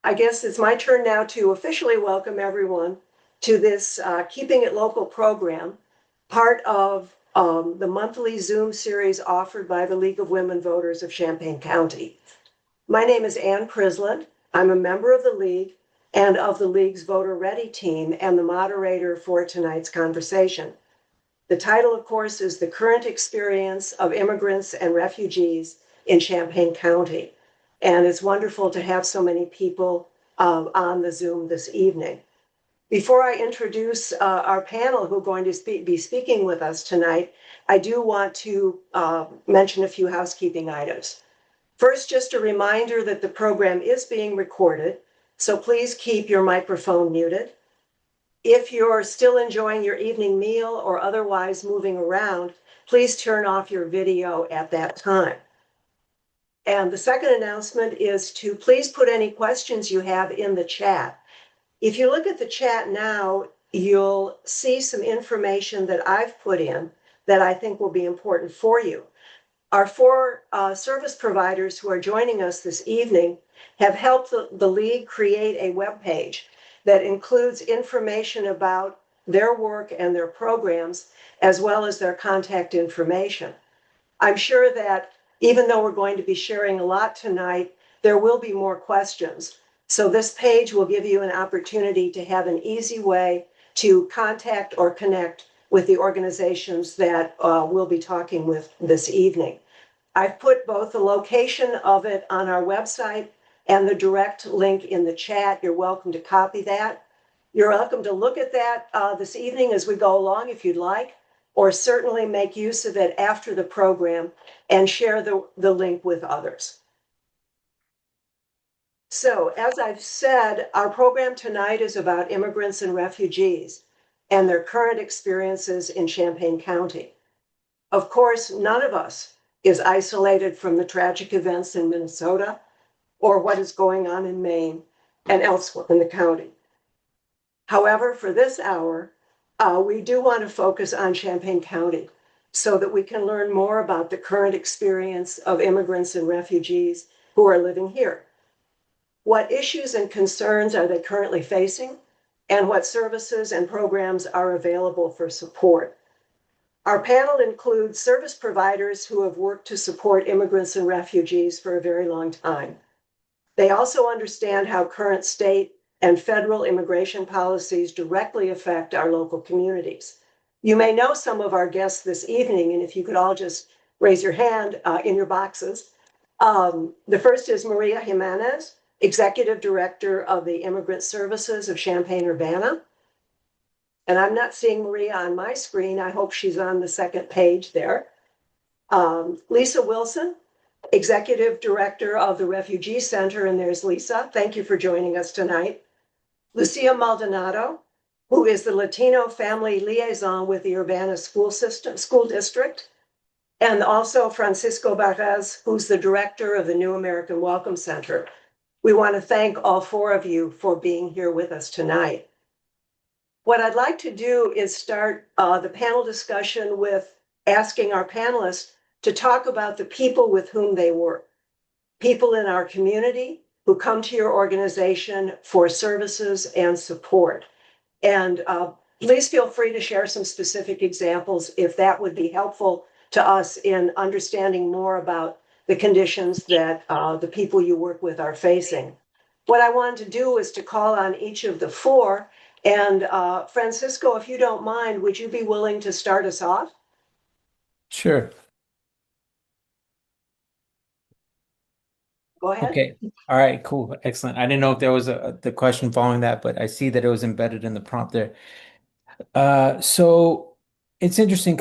I guess it's my turn now to officially welcome everyone to this Keeping It Local program, part of the monthly Zoom series offered by the League of Women Voters of Champaign County. My name is Ann Prisland. I'm a member of the League and of the League's Voter Ready team and the moderator for tonight's conversation. The title, of course, is The Current Experience of Immigrants and Refugees in Champaign County. And it's wonderful to have so many people on the Zoom this evening. Before I introduce our panel who are going to be speaking with us tonight, I do want to mention a few housekeeping items. First, just a reminder that the program is being recorded, so please keep your microphone muted. If you're still enjoying your evening meal or otherwise moving around, please turn off your video at that time. And the second announcement is to please put any questions you have in the chat. If you look at the chat now, you'll see some information that I've put in that I think will be important for you. Our four service providers who are joining us this evening have helped the League create a webpage that includes information about their work and their programs, as well as their contact information. I'm sure that even though we're going to be sharing a lot tonight, there will be more questions. So this page will give you an opportunity to have an easy way to contact or connect with the organizations that we'll be talking with this evening. I've put both the location of it on our website and the direct link in the chat. You're welcome to copy that. You're welcome to look at that this evening as we go along if you'd like, or certainly make use of it after the program and share the link with others. So, as I've said, our program tonight is about immigrants and refugees and their current experiences in Champaign County. Of course, none of us is isolated from the tragic events in Minnesota or what is going on in Maine and elsewhere in the county. However, for this hour, we do want to focus on Champaign County so that we can learn more about the current experience of immigrants and refugees who are living here. What issues and concerns are they currently facing, and what services and programs are available for support? Our panel includes service providers who have worked to support immigrants and refugees for a very long time. They also understand how current state and federal immigration policies directly affect our local communities. You may know some of our guests this evening, and if you could all just raise your hand in your boxes. The first is Maria Jimenez, Executive Director of the Immigrant Services of Champaign-Urbana. And I'm not seeing Maria on my screen. I hope she's on the second page there. Lisa Wilson, Executive Director of the Refugee Center, and there's Lisa. Thank you for joining us tonight. Lucia Maldonado, who is the Latino Family Liaison with the Urbana School District, and also Francisco Baires, who's the Director of the New American Welcome Center. We want to thank all four of you for being here with us tonight. What I'd like to do is start the panel discussion with asking our panelists to talk about the people with whom they work, people in our community who come to your organization for services and support. And please feel free to share some specific examples if that would be helpful to us in understanding more about the conditions that the people you work with are facing. What I wanted to do is to call on each of the four. And Francisco, if you don't mind, would you be willing to start us off? Sure. Go ahead. Okay. All right, cool. Excellent. I didn't know if there was the question following that, but I see that it was embedded in the prompt there. So it's interesting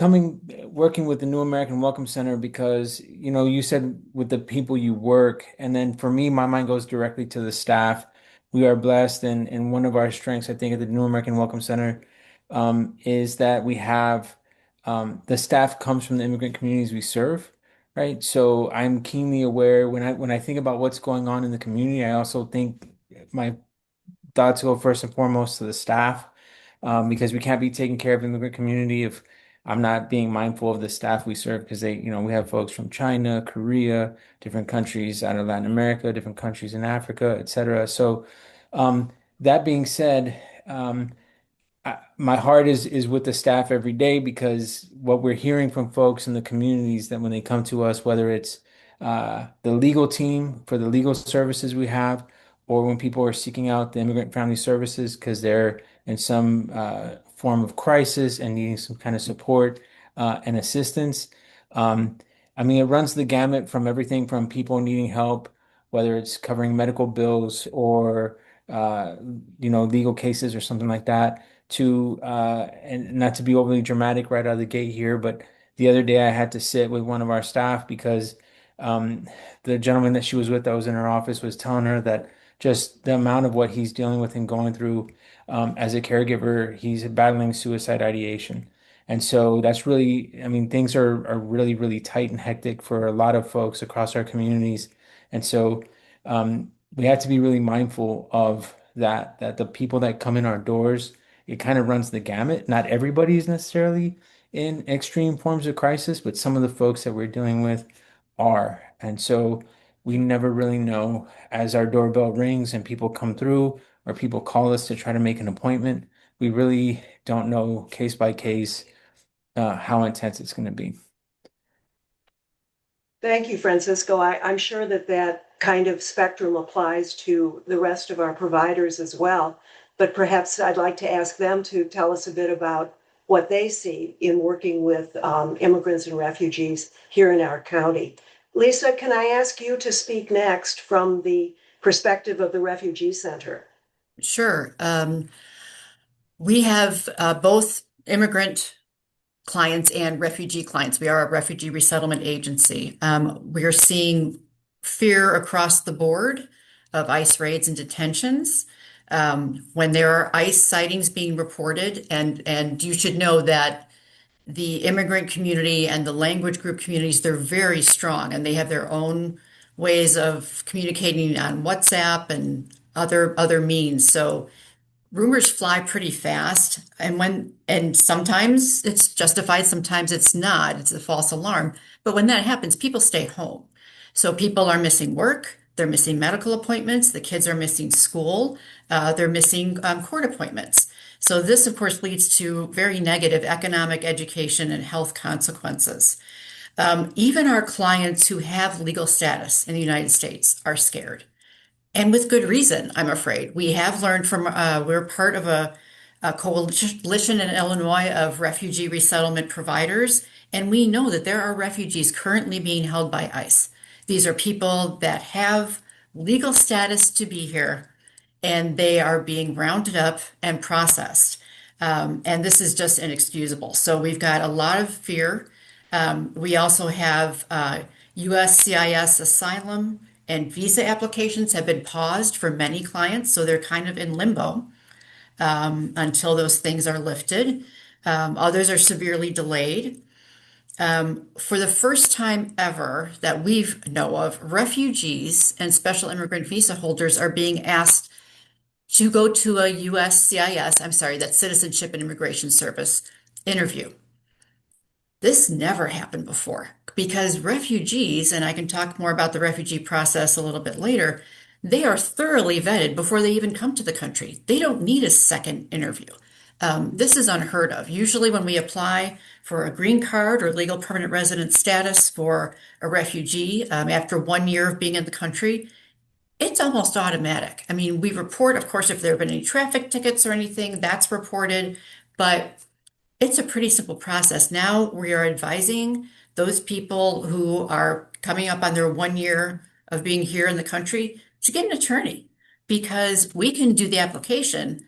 working with the New American Welcome Center because, you said with the people you work, and then for me, my mind goes directly to the staff. We are blessed, and one of our strengths, I think, at the New American Welcome Center, is that we have the staff comes from the immigrant communities we serve, right? So I'm keenly aware when I think about what's going on in the community, I also think my thoughts go first and foremost to the staff because we can't be taking care of the immigrant community if I'm not being mindful of the staff we serve because we have folks from China, Korea, different countries out of Latin America, different countries in Africa, et cetera. So, that being said, my heart is with the staff every day because what we're hearing from folks in the communities that when they come to us, whether it's the legal team for the legal services we have, or when people are seeking out the immigrant family services because they're in some form of crisis and needing some kind of support and assistance. Um, I mean, it runs the gamut from everything from people needing help, whether it's covering medical bills or legal cases or something like that to and not to be overly dramatic right out of the gate here, but the other day I had to sit with one of our staff because um, the gentleman that she was with that was in her office was telling her that just the amount of what he's dealing with and going through as a caregiver, he's battling suicide ideation. And so that's really, I mean, things are really, really tight and hectic for a lot of folks across our communities. And so we have to be really mindful of that the people that come in our doors, it kind of runs the gamut. Not everybody is necessarily in extreme forms of crisis, but some of the folks that we're dealing with are. And so we never really know as our doorbell rings and people come through or people call us to try to make an appointment. We really don't know case by case how intense it's going to be. Thank you, Francisco. I'm sure that that kind of spectrum applies to the rest of our providers as well. But perhaps I'd like to ask them to tell us a bit about what they see in working with immigrants and refugees here in our county. Lisa, can I ask you to speak next from the perspective of the Refugee Center? Sure. We have both immigrant clients and refugee clients. We are a refugee resettlement agency. We are seeing fear across the board of ICE raids and detentions. When there are ICE sightings being reported, and you should know that the immigrant community and the language group communities, they're very strong and they have their own ways of communicating on WhatsApp and other means. So rumors fly pretty fast, and sometimes it's justified, sometimes it's not. It's a false alarm. But when that happens, people stay home. So people are missing work, they're missing medical appointments, the kids are missing school, they're missing court appointments. So this, of course, leads to very negative economic, education, and health consequences. Even our clients who have legal status in the United States are scared. And with good reason, I'm afraid. We have learned from, we're part of a coalition in Illinois of refugee resettlement providers, and we know that there are refugees currently being held by ICE. These are people that have legal status to be here, and they are being rounded up and processed. And this is just inexcusable. So we've got a lot of fear. We also have USCIS asylum and visa applications have been paused for many clients, so they're kind of in limbo until those things are lifted. Others are severely delayed. For the first time ever that we know of, refugees and special immigrant visa holders are being asked to go to a USCIS, I'm sorry, that's Citizenship and Immigration Service interview. This never happened before because refugees, and I can talk more about the refugee process a little bit later, they are thoroughly vetted before they even come to the country. They don't need a second interview. This is unheard of. Usually, when we apply for a green card or legal permanent resident status for a refugee after 1 year of being in the country, it's almost automatic. I mean, we report, of course, if there have been any traffic tickets or anything, that's reported, but it's a pretty simple process. Now we are advising those people who are coming up on their 1 year of being here in the country to get an attorney because we can do the application,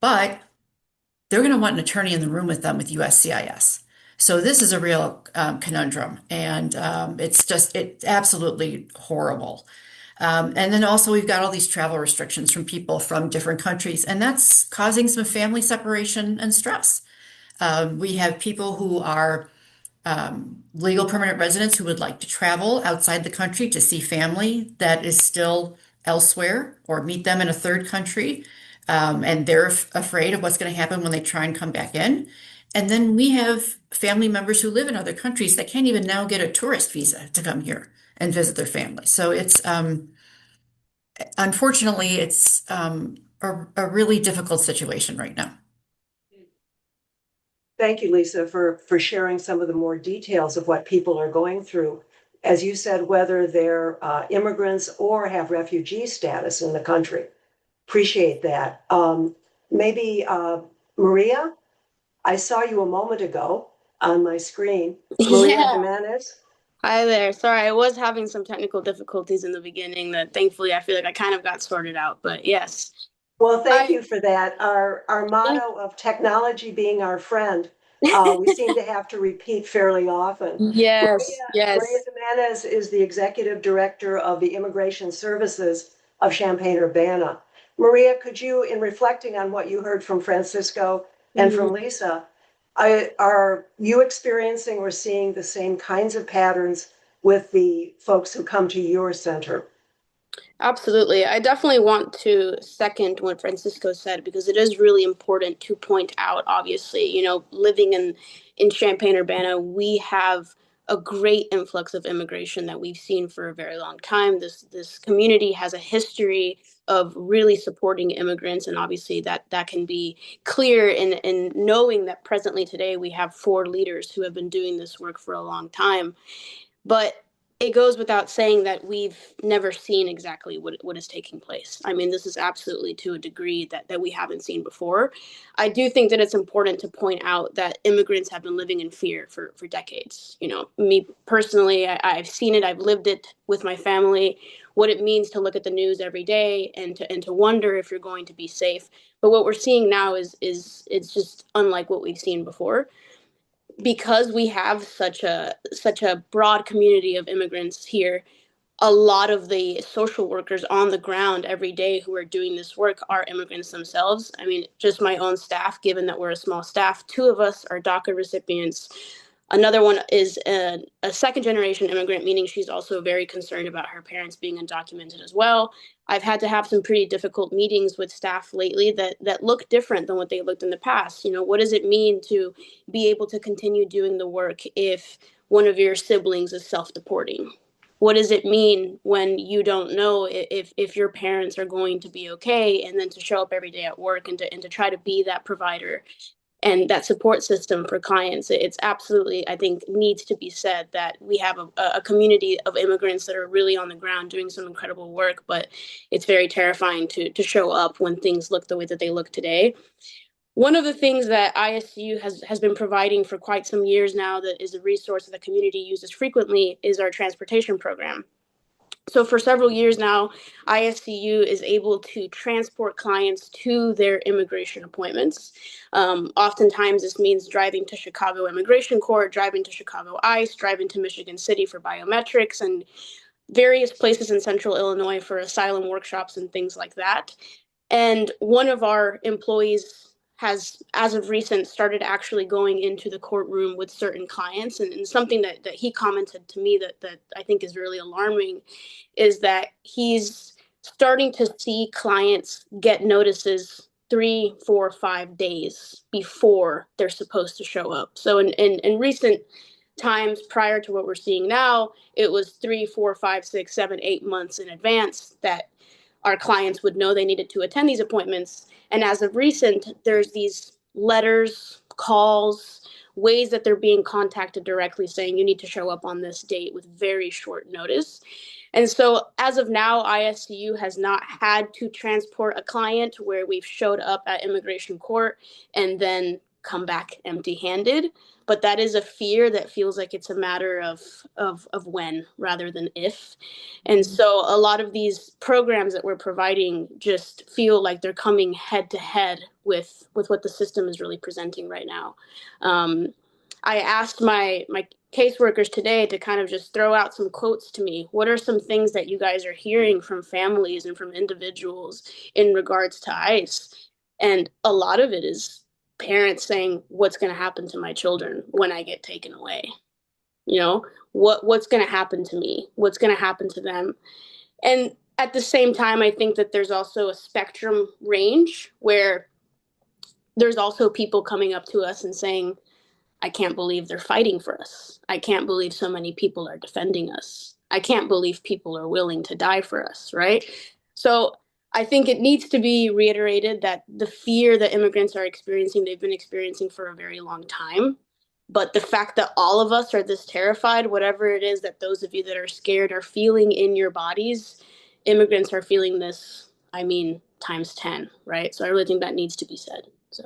but they're going to want an attorney in the room with them with USCIS. So this is a real conundrum, and it's absolutely horrible. And then also we've got all these travel restrictions from people from different countries, and that's causing some family separation and stress. We have people who are legal permanent residents who would like to travel outside the country to see family that is still elsewhere or meet them in a third country. And they're afraid of what's going to happen when they try and come back in. And then we have family members who live in other countries that can't even now get a tourist visa to come here and visit their family. So it's unfortunately it's a really difficult situation right now. Thank you, Lisa, for sharing some of the more details of what people are going through. As you said, whether they're immigrants or have refugee status in the country. Appreciate that. Maybe Maria, I saw you a moment ago on my screen. Maria Yeah. Jimenez. Hi there. Sorry, I was having some technical difficulties in the beginning that thankfully I feel like I kind of got sorted out. But yes. Well, thank Hi. you for that. Our Yeah. motto of technology being our friend, we seem to have to repeat fairly often. Yes. Maria Yes. Jimenez is the executive director of the Immigration Services of Champaign-Urbana. Maria, could you, in reflecting on what you heard from Francisco and Mhm. from Lisa, are you experiencing or seeing the same kinds of patterns with the folks who come to your center? Absolutely. I definitely want to second what Francisco said because it is really important to point out, obviously, living in Champaign-Urbana, we have a great influx of immigration that we've seen for a very long time. This community has a history of really supporting immigrants, and obviously that can be clear in knowing that presently today we have 4 leaders who have been doing this work for a long time. But it goes without saying that we've never seen exactly what is taking place. I mean, this is absolutely to a degree that we haven't seen before. I do think that it's important to point out that immigrants have been living in fear for decades. Me personally, I've seen it, I've lived it with my family, what it means to look at the news every day and to wonder if you're going to be safe. But what we're seeing now is it's just unlike what we've seen before because we have such a broad community of immigrants here. A lot of the social workers on the ground every day who are doing this work are immigrants themselves. I mean, just my own staff, given that we're a small staff, 2 of us are DACA recipients. Another one is a second generation immigrant, meaning she's also very concerned about her parents being undocumented as well. I've had to have some pretty difficult meetings with staff lately that look different than what they looked in the past. What does it mean to be able to continue doing the work if one of your siblings is self-deporting? What does it mean when you don't know if your parents are going to be okay, and then to show up every day at work and to try to be that provider and that support system for clients? It's absolutely, I think, needs to be said that we have a community of immigrants that are really on the ground doing some incredible work, but it's very terrifying to show up when things look the way that they look today. One of the things that ISU has been providing for quite some years now that is a resource that the community uses frequently is our transportation program. So for several years now, ISCU is able to transport clients to their immigration appointments. Oftentimes, this means driving to Chicago Immigration Court, driving to Chicago ICE, driving to Michigan City for biometrics, and various places in central Illinois for asylum workshops and things like that. And one of our employees has, as of recent, started actually going into the courtroom with certain clients. And something that he commented to me that I think is really alarming is that he's starting to see clients get notices 3, 4, 5 days before they're supposed to show up. So in recent times prior to what we're seeing now, it was 3, 4, 5, 6, 7, 8 months in advance that our clients would know they needed to attend these appointments. And as of recent, there's these letters, calls, ways that they're being contacted directly saying you need to show up on this date with very short notice. And so as of now, ISCU has not had to transport a client where we've showed up at immigration court and then come back empty-handed. But that is a fear that feels like it's a matter of when rather than if. And so a lot of these programs that we're providing just feel like they're coming head to head with what the system is really presenting right now. I asked my caseworkers today to kind of just throw out some quotes to me. What are some things that you guys are hearing from families and from individuals in regards to ICE? And a lot of it is parents saying, what's going to happen to my children when I get taken away? What's going to happen to me? What's going to happen to them? And at the same time, I think that there's also a spectrum range where there's also people coming up to us and saying, I can't believe they're fighting for us. I can't believe so many people are defending us. I can't believe people are willing to die for us, right? So I think it needs to be reiterated that the fear that immigrants are experiencing, they've been experiencing for a very long time. But the fact that all of us are this terrified, whatever it is that those of you that are scared are feeling in your bodies, immigrants are feeling this, I mean, times 10, right? So I really think that needs to be said. So.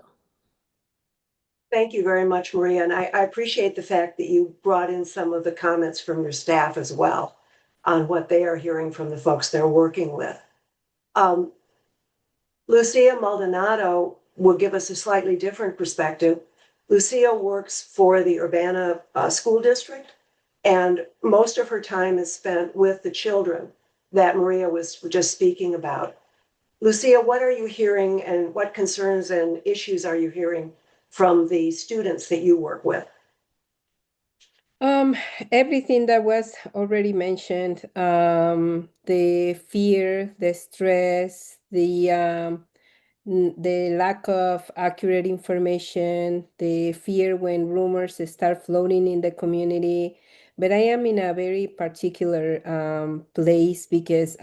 Thank you very much, Maria. And I appreciate the fact that you brought in some of the comments from your staff as well on what they are hearing from the folks they're working with. Lucia Maldonado will give us a slightly different perspective. Lucia works for the Urbana School District, and most of her time is spent with the children that Maria was just speaking about. Lucia, what are you hearing and what concerns and issues are you hearing from the students that you work with? Everything that was already mentioned, the fear, the stress, the lack of accurate information, the fear when rumors start floating in the community. But I am in a very particular place because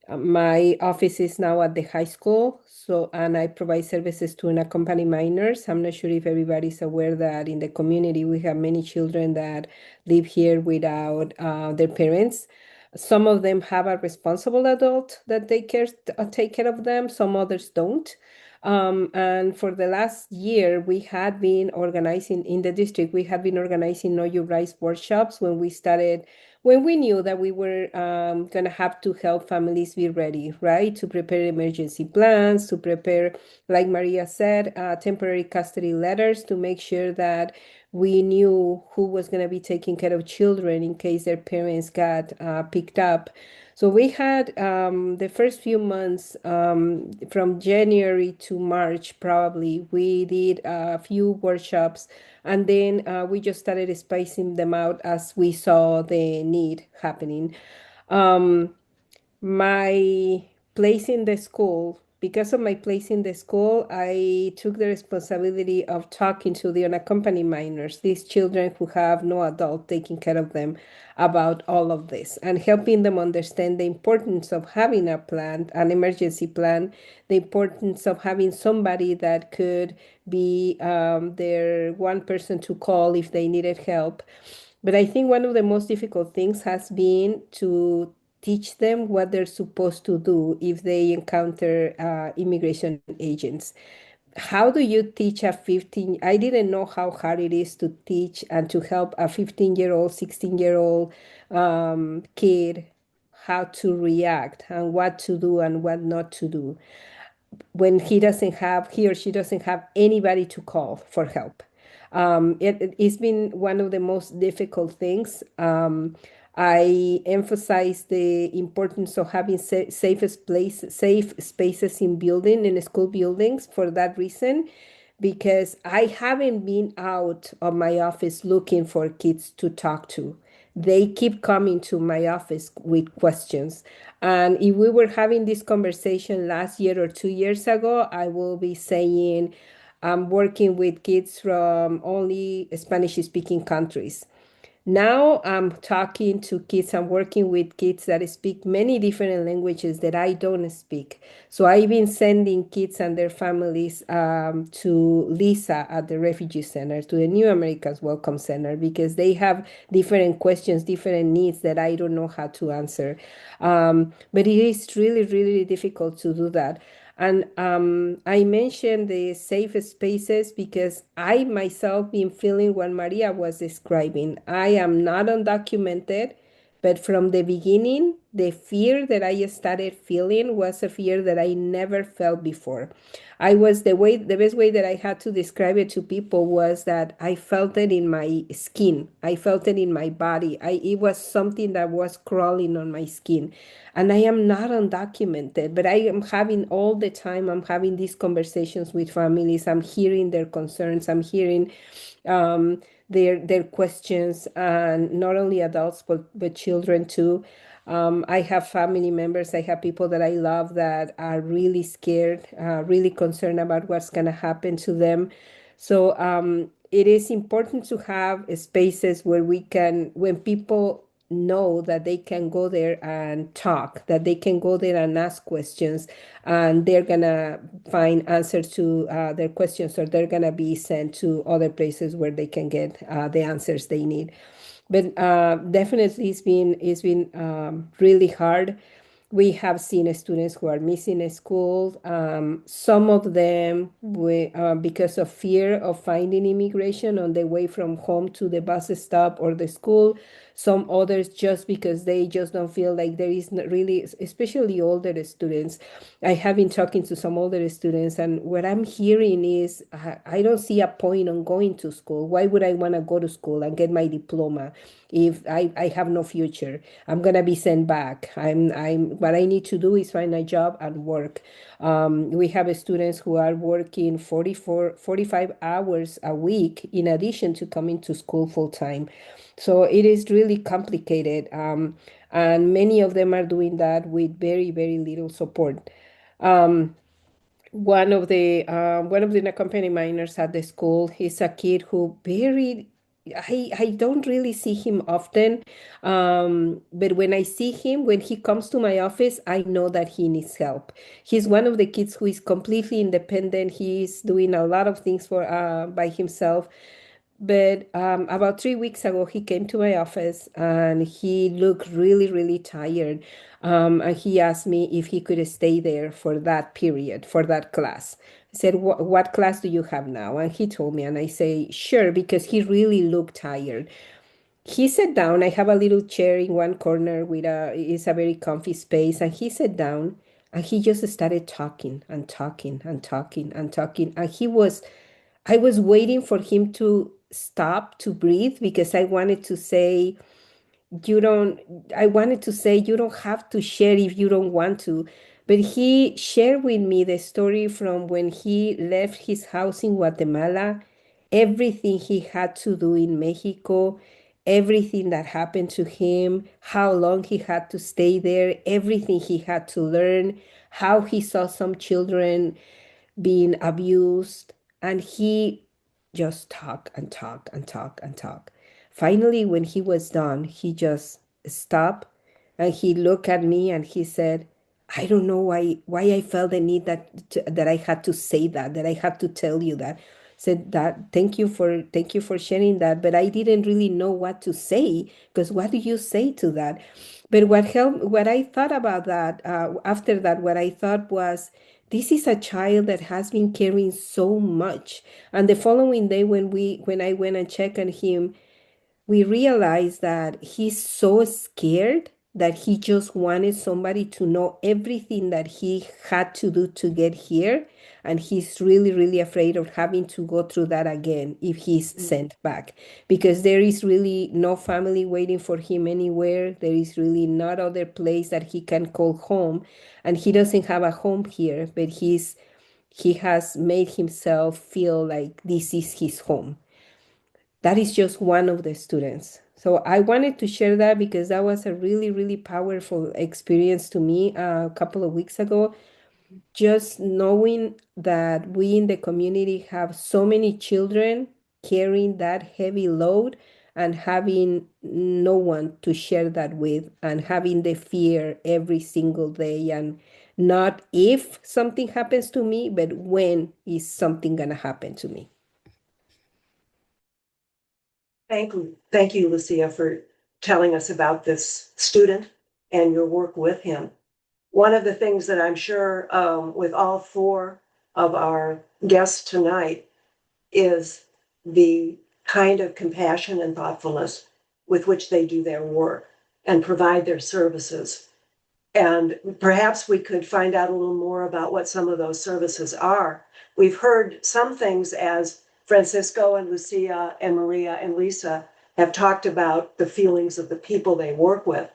my office is now at the high school, and I provide services to unaccompanied minors. I'm not sure if everybody's aware that in the community we have many children that live here without their parents. Some of them have a responsible adult that take care of them. Some others don't. And for the last year, we had been organizing in the district. We had been organizing Know Your Rights workshops when we knew that we were going to have to help families be ready, right? To prepare emergency plans, to prepare, like Maria said, temporary custody letters to make sure that we knew who was going to be taking care of children in case their parents got picked up. So we had the first few months, from January to March, probably, we did a few workshops, and then we just started spacing them out as we saw the need happening. My place in the school, because of my place in the school, I took the responsibility of talking to the unaccompanied minors, these children who have no adult taking care of them, about all of this and helping them understand the importance of having a plan, an emergency plan, the importance of having somebody that could be their one person to call if they needed help. But I think one of the most difficult things has been to teach them what they're supposed to do if they encounter immigration agents. How do you teach a 15? I didn't know how hard it is to teach and to help a 15-year-old, 16-year-old kid how to react and what to do and what not to do when he or she doesn't have anybody to call for help. It's been one of the most difficult things. I emphasize the importance of having safe spaces in school buildings for that reason, because I haven't been out of my office looking for kids to talk to. They keep coming to my office with questions. And if we were having this conversation last year or 2 years ago, I will be saying I'm working with kids from only Spanish speaking countries. Now I'm talking to kids, I'm working with kids that speak many different languages that I don't speak. So I've been sending kids and their families to Lisa at the Refugee Center, to the New Americans Welcome Center, because they have different questions, different needs that I don't know how to answer. But it is really, really difficult to do that. And I mentioned the safe spaces because I myself been feeling what Maria was describing. I am not undocumented, but from the beginning, the fear that I started feeling was a fear that I never felt before. The best way that I had to describe it to people was that I felt it in my skin. I felt it in my body. It was something that was crawling on my skin. And I am not undocumented, but I'm having these conversations with families. I'm hearing their concerns. I'm hearing their questions, and not only adults, but children too. I have family members, I have people that I love that are really scared, really concerned about what's going to happen to them. So it is important to have spaces where we can, when people know that they can go there and talk, that they can go there and ask questions, and they're gonna find answers to their questions, or they're gonna be sent to other places where they can get the answers they need. But definitely, it's been really hard. We have seen students who are missing school. Some of them, because of fear of finding immigration on the way from home to the bus stop or the school. Some others just because they just don't feel like there is not really, especially older students. I have been talking to some older students, and what I'm hearing is, I don't see a point on going to school. Why would I want to go to school and get my diploma if I have no future? I'm gonna be sent back. What I need to do is find a job and work. We have students who are working 45 hours a week in addition to coming to school full time. So it is really complicated. And many of them are doing that with very, very little support. Um, one of the unaccompanied minors at the school, he's a kid who very, I don't really see him often, but when I see him, when he comes to my office, I know that he needs help. He's one of the kids who is completely independent. He's doing a lot of things for by himself. But about 3 weeks ago, he came to my office and he looked really, really tired. And he asked me if he could stay there for that period, for that class. I said, What class do you have now?" And he told me, and I say, "Sure," because he really looked tired. He sat down. I have a little chair in one corner with it's a very comfy space. And he sat down and he just started talking and talking and talking and talking. And I was waiting for him to stop to breathe because you don't, I wanted to say, you don't have to share if you don't want to. But he shared with me the story from when he left his house in Guatemala, everything he had to do in Mexico, everything that happened to him, how long he had to stay there, everything he had to learn, how he saw some children being abused, and he just talk and talk and talk and talk. Finally, when he was done, he just stopped and he looked at me and he said, "I don't know why I felt the need that I had to say that I had to tell you that." Said that, thank you for sharing that, but I didn't really know what to say, because what do you say to that? But what I thought about that, after that, what I thought was, this is a child that has been carrying so much. And the following day, when I went and checked on him, we realized that he's so scared that he just wanted somebody to know everything that he had to do to get here. And he's really, really afraid of having to go through that again if he's sent back, because there is really no family waiting for him anywhere. There is really not other place that he can call home. And he doesn't have a home here, but he has made himself feel like this is his home. That is just one of the students. So I wanted to share that because that was a really, really powerful experience to me a couple of weeks ago. Just knowing that we in the community have so many children carrying that heavy load and having no one to share that with, and having the fear every single day, and not if something happens to me, but when is something going to happen to me. Thank you, Lucia, for telling us about this student and your work with him. One of the things that I'm sure with all four of our guests tonight is the kind of compassion and thoughtfulness with which they do their work and provide their services. And perhaps we could find out a little more about what some of those services are. We've heard some things as Francisco and Lucia and Maria and Lisa have talked about the feelings of the people they work with.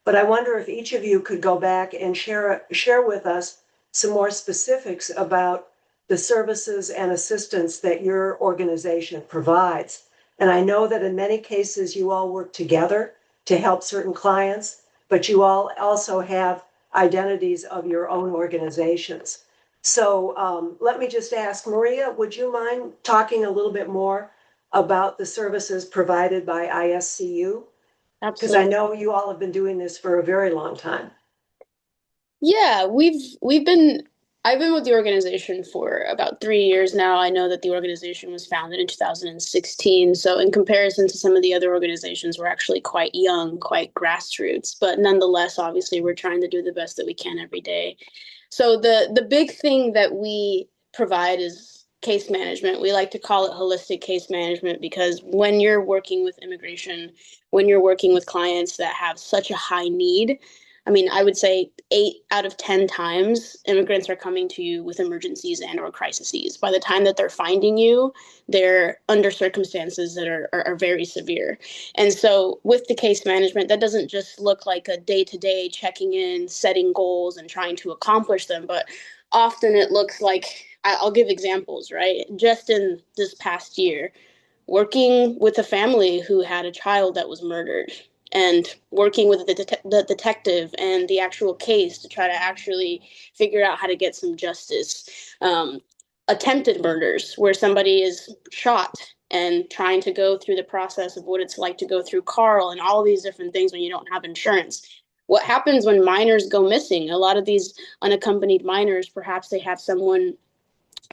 But I wonder if each of you could go back and share with us some more specifics about the services and assistance that your organization provides. And I know that in many cases you all work together to help certain clients, but you all also have identities of your own organizations. So let me just ask, Maria, would you mind talking a little bit more about the services provided by ISCU? Because I Absolutely. know you all have been doing this for a very long time. Yeah, I've been with the organization for about 3 years now. I know that the organization was founded in 2016. So in comparison to some of the other organizations, we're actually quite young, quite grassroots, but nonetheless, obviously we're trying to do the best that we can every day. So the big thing that we provide is case management. We like to call it holistic case management because when you're working with immigration, when you're working with clients that have such a high need, I mean, I would say 8 out of 10 times immigrants are coming to you with emergencies and or crises. By the time that they're finding you, they're under circumstances that are very severe. And so with the case management, that doesn't just look like a day-to-day checking in, setting goals and trying to accomplish them, but often it looks like, I'll give examples, right? Just in this past year, working with a family who had a child that was murdered and working with the detective and the actual case to try to actually figure out how to get some justice. Attempted murders where somebody is shot and trying to go through the process of what it's like to go through Carl and all these different things when you don't have insurance. What happens when minors go missing? A lot of these unaccompanied minors, perhaps they have someone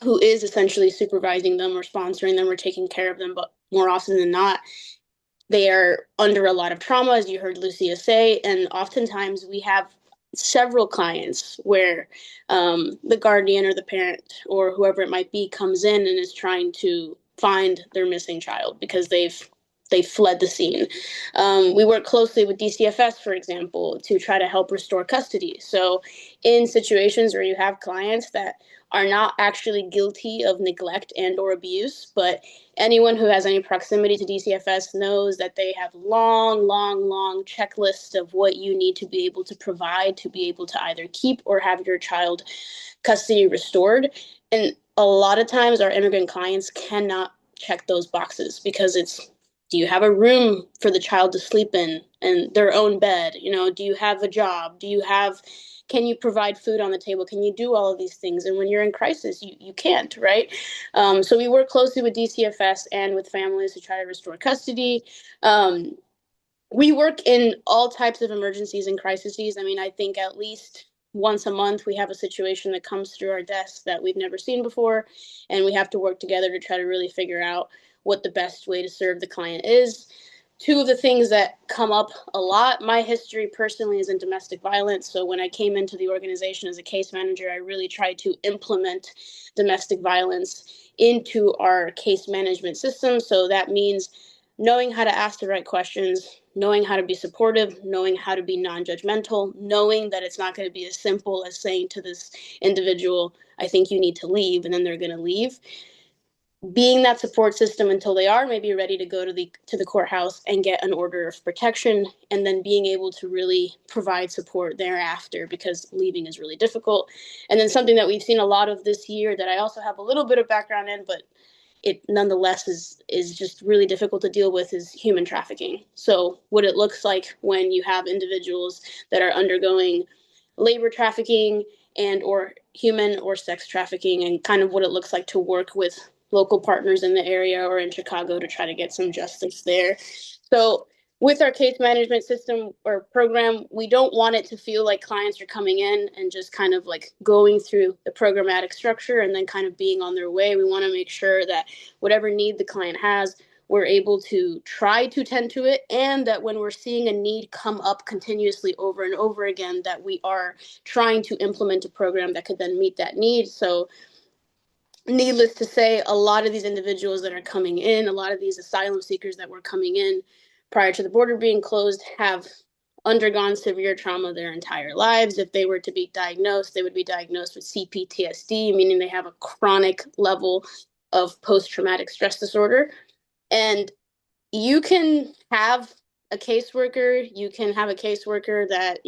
who is essentially supervising them or sponsoring them or taking care of them, but more often than not, they are under a lot of trauma, as you heard Lucia say, and oftentimes we have several clients where the guardian or the parent or whoever it might be comes in and is trying to find their missing child because they've fled the scene. We work closely with DCFS, for example, to try to help restore custody. So in situations where you have clients that are not actually guilty of neglect and or abuse, but anyone who has any proximity to DCFS knows that they have long checklists of what you need to be able to provide to be able to either keep or have your child custody restored. And a lot of times our immigrant clients cannot check those boxes because it's, do you have a room for the child to sleep in and their own bed? You know, do you have a job? Can you provide food on the table? Can you do all of these things? And when you're in crisis, you can't, right? So we work closely with DCFS and with families to try to restore custody. We work in all types of emergencies and crises. I mean, I think at least once a month we have a situation that comes through our desk that we've never seen before, and we have to work together to try to really figure out what the best way to serve the client is. Two of the things that come up a lot, my history personally is in domestic violence. So when I came into the organization as a case manager, I really tried to implement domestic violence into our case management system. So that means knowing how to ask the right questions, knowing how to be supportive, knowing how to be non-judgmental, knowing that it's not going to be as simple as saying to this individual, I think you need to leave, and then they're going to leave. Being that support system until they are maybe ready to go to the courthouse and get an order of protection, and then being able to really provide support thereafter because leaving is really difficult. And then something that we've seen a lot of this year that I also have a little bit of background in, but it nonetheless is just really difficult to deal with, is human trafficking. So what it looks like when you have individuals that are undergoing labor trafficking and or human or sex trafficking, and kind of what it looks like to work with local partners in the area or in Chicago to try to get some justice there. So with our case management system or program, we don't want it to feel like clients are coming in and just kind of like going through the programmatic structure and then kind of being on their way. We want to make sure that whatever need the client has, we're able to try to tend to it, and that when we're seeing a need come up continuously over and over again, that we are trying to implement a program that could then meet that need. So needless to say, a lot of these individuals that are coming in, a lot of these asylum seekers that were coming in prior to the border being closed have undergone severe trauma their entire lives. If they were to be diagnosed, they would be diagnosed with CPTSD, meaning they have a chronic level of post-traumatic stress disorder. And you can have a caseworker, that,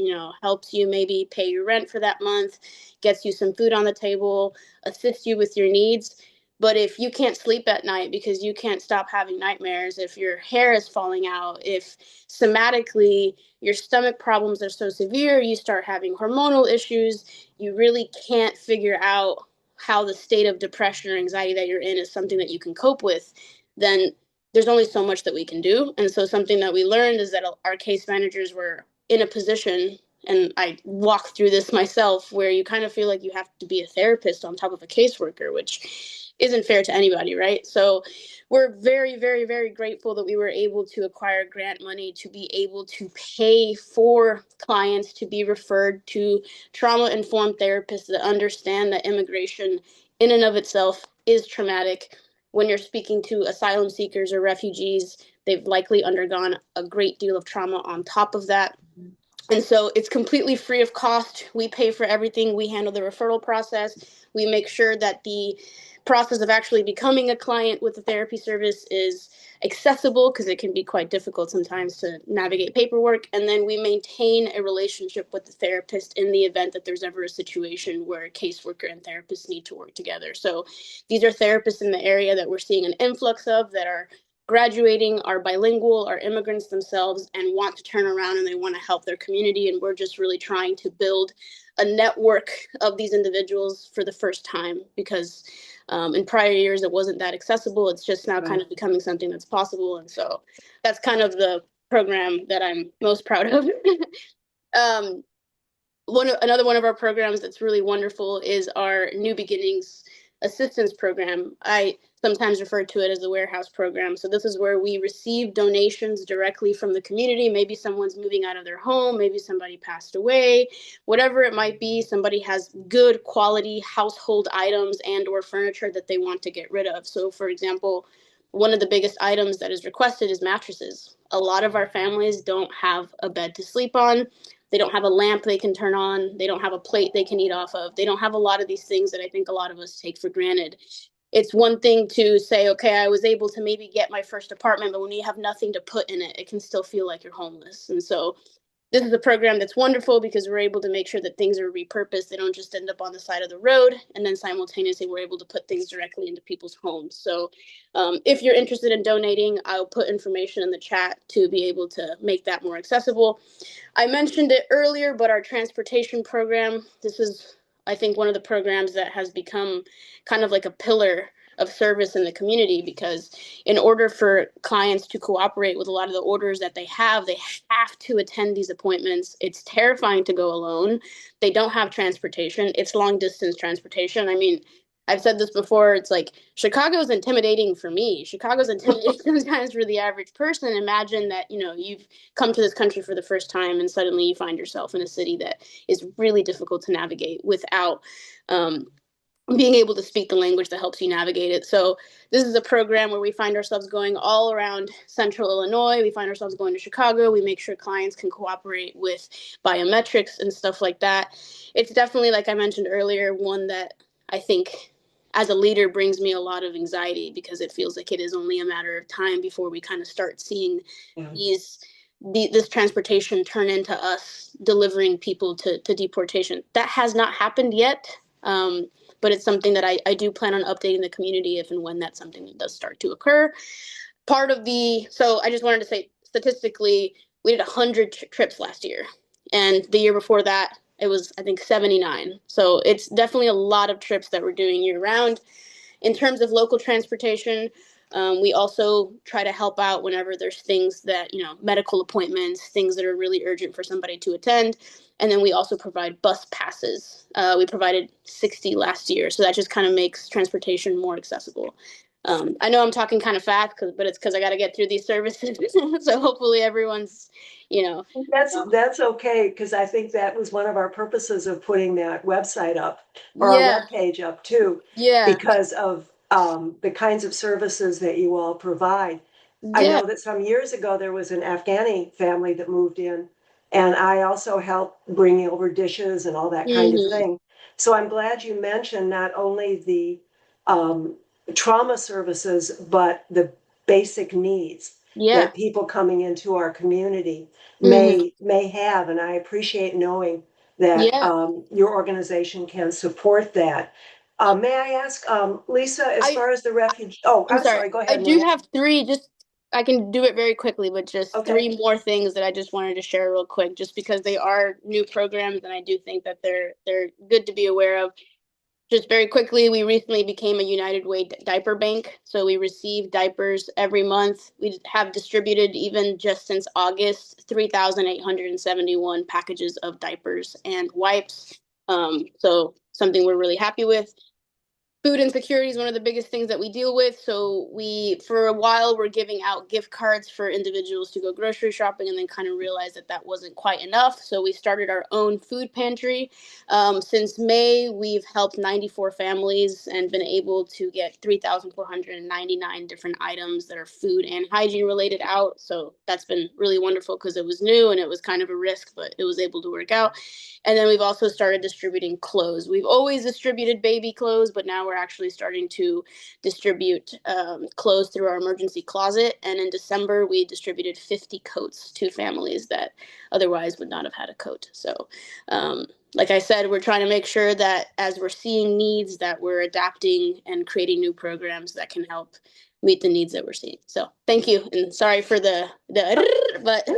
helps you maybe pay your rent for that month, gets you some food on the table, assists you with your needs. But if you can't sleep at night because you can't stop having nightmares, if your hair is falling out, if somatically your stomach problems are so severe, you start having hormonal issues, you really can't figure out how the state of depression or anxiety that you're in is something that you can cope with, then there's only so much that we can do. And so something that we learned is that our case managers were in a position, and I walked through this myself, where you kind of feel like you have to be a therapist on top of a caseworker, which isn't fair to anybody, right? So we're very, very, very grateful that we were able to acquire grant money to be able to pay for clients to be referred to trauma-informed therapists that understand that immigration in and of itself is traumatic. When you're speaking to asylum seekers or refugees, they've likely undergone a great deal of trauma on top of that. And so it's completely free of cost. We pay for everything. We handle the referral process. We make sure that the process of actually becoming a client with the therapy service is accessible, because it can be quite difficult sometimes to navigate paperwork. And then we maintain a relationship with the therapist in the event that there's ever a situation where a caseworker and therapist need to work together. So these are therapists in the area that we're seeing an influx of, that are graduating, are bilingual, are immigrants themselves, and want to turn around and they want to help their community. And we're just really trying to build a network of these individuals for the first time, because in prior years it wasn't that accessible. It's just now kind of becoming something that's possible. And so that's kind of the program that I'm most proud of. Another one of our programs that's really wonderful is our New Beginnings Assistance Program. I sometimes refer to it as the warehouse program. So this is where we receive donations directly from the community. Maybe someone's moving out of their home, maybe somebody passed away, whatever it might be. Somebody has good quality household items and or furniture that they want to get rid of. So for example, one of the biggest items that is requested is mattresses. A lot of our families don't have a bed to sleep on. They don't have a lamp they can turn on. They don't have a plate they can eat off of. They don't have a lot of these things that I think a lot of us take for granted. It's one thing to say, okay, I was able to maybe get my first apartment, but when you have nothing to put in it, it can still feel like you're homeless. And so this is a program that's wonderful because we're able to make sure that things are repurposed. They don't just end up on the side of the road. And then simultaneously, we're able to put things directly into people's homes. So if you're interested in donating, I'll put information in the chat to be able to make that more accessible. I mentioned it earlier, but our transportation program, this is, I think, one of the programs that has become kind of like a pillar of service in the community, because in order for clients to cooperate with a lot of the orders that they have to attend these appointments. It's terrifying to go alone. They don't have transportation. It's long distance transportation. I mean, I've said this before. It's like Chicago's intimidating for me. Chicago's intimidating sometimes for the average person. Imagine that, you've come to this country for the first time and suddenly you find yourself in a city that is really difficult to navigate without being able to speak the language that helps you navigate it. So this is a program where we find ourselves going all around central Illinois. We find ourselves going to Chicago. We make sure clients can cooperate with biometrics and stuff like that. It's definitely, like I mentioned earlier, one that I think as a leader brings me a lot of anxiety, because it feels like it is only a matter of time before we kind of start seeing this transportation turn into us delivering people to deportation. That has not happened yet. But it's something that I do plan on updating the community if and when that's something that does start to occur. So I just wanted to say, statistically, we did 100 trips last year. And the year before that, it was, I think, 79. So it's definitely a lot of trips that we're doing year round. In terms of local transportation, we also try to help out whenever there's things that, medical appointments, things that are really urgent for somebody to attend. And then we also provide bus passes. We provided 60 last year. So that just kind of makes transportation more accessible. I know I'm talking kind of fast, but it's because I got to get through these services. So hopefully everyone's, That's okay, because I think that was one of our purposes of putting that website up, or our webpage up too, because of the kinds of services that you all provide. I know that some years ago there was an Afghani family that moved in, and I also helped bring over dishes and all that kind of thing. So I'm glad you mentioned not only the trauma services, but the basic needs that people coming into our community may have. And I appreciate knowing that your organization can support that. May I ask, Lisa, as I far as the refugee, oh, I'm I'm sorry. sorry, go I ahead, do Lynn. have three, just I can do it very quickly, but just Okay. three more things that I just wanted to share real quick, just because they are new programs and I do think that they're good to be aware of. Just very quickly, we recently became a United Way diaper bank. So we receive diapers every month. We have distributed, even just since August, 3,871 packages of diapers and wipes. So something we're really happy with. Food insecurity is one of the biggest things that we deal with. So we, for a while, were giving out gift cards for individuals to go grocery shopping, and then kind of realized that that wasn't quite enough. So we started our own food pantry. Since May, we've helped 94 families and been able to get 3,499 different items that are food and hygiene related out. So that's been really wonderful because it was new and it was kind of a risk, but it was able to work out. And then we've also started distributing clothes. We've always distributed baby clothes, but now we're actually starting to distribute clothes through our emergency closet. And in December, we distributed 50 coats to families that otherwise would not have had a coat. So, like I said, we're trying to make sure that as we're seeing needs, that we're adapting and creating new programs that can help meet the needs that we're seeing. So thank you. And sorry for the but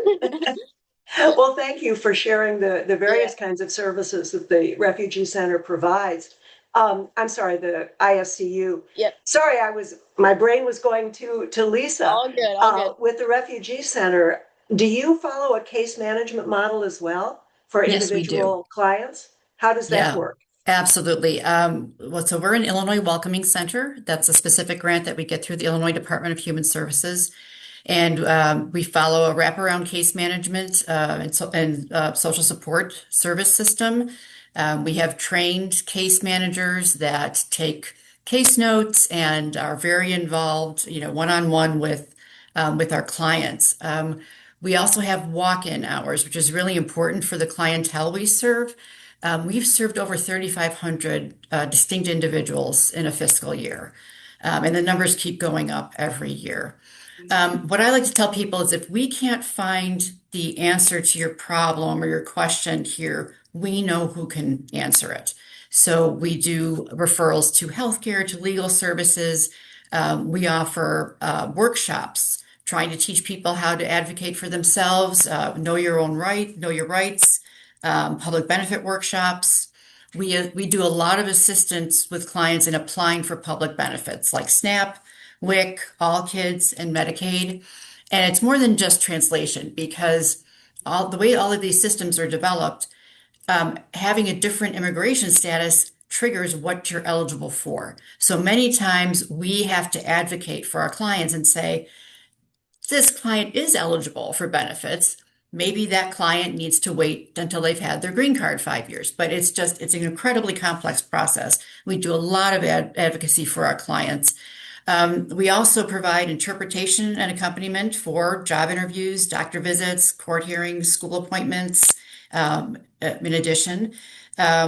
Well, thank you for sharing the various kinds of services that the Refugee Center provides. I'm sorry, the ISCU. Yep. Sorry, my brain was going to Lisa. All good, all good. With the Refugee Center, do you follow a case management model as well for Yes, we do. individual clients? How does that Yeah, work? absolutely. Well, so we're an Illinois Welcoming Center. That's a specific grant that we get through the Illinois Department of Human Services. And we follow a wraparound case management and social support service system. We have trained case managers that take case notes and are very involved, one-on-one with our clients. We also have walk-in hours, which is really important for the clientele we serve. We've served over 3,500 distinct individuals in a fiscal year, and the numbers keep going up every year. What I like to tell people is if we can't find the answer to your problem or your question here, we know who can answer it. So we do referrals to healthcare, to legal services. We offer workshops trying to teach people how to advocate for themselves, know your own right, know your rights, public benefit workshops. We do a lot of assistance with clients in applying for public benefits like SNAP, WIC, All Kids, and Medicaid. And it's more than just translation because the way all of these systems are developed, having a different immigration status triggers what you're eligible for. So many times we have to advocate for our clients and say, this client is eligible for benefits. Maybe that client needs to wait until they've had their green card 5 years, but it's an incredibly complex process. We do a lot of advocacy for our clients. We also provide interpretation and accompaniment for job interviews, doctor visits, court hearings, school appointments. In addition,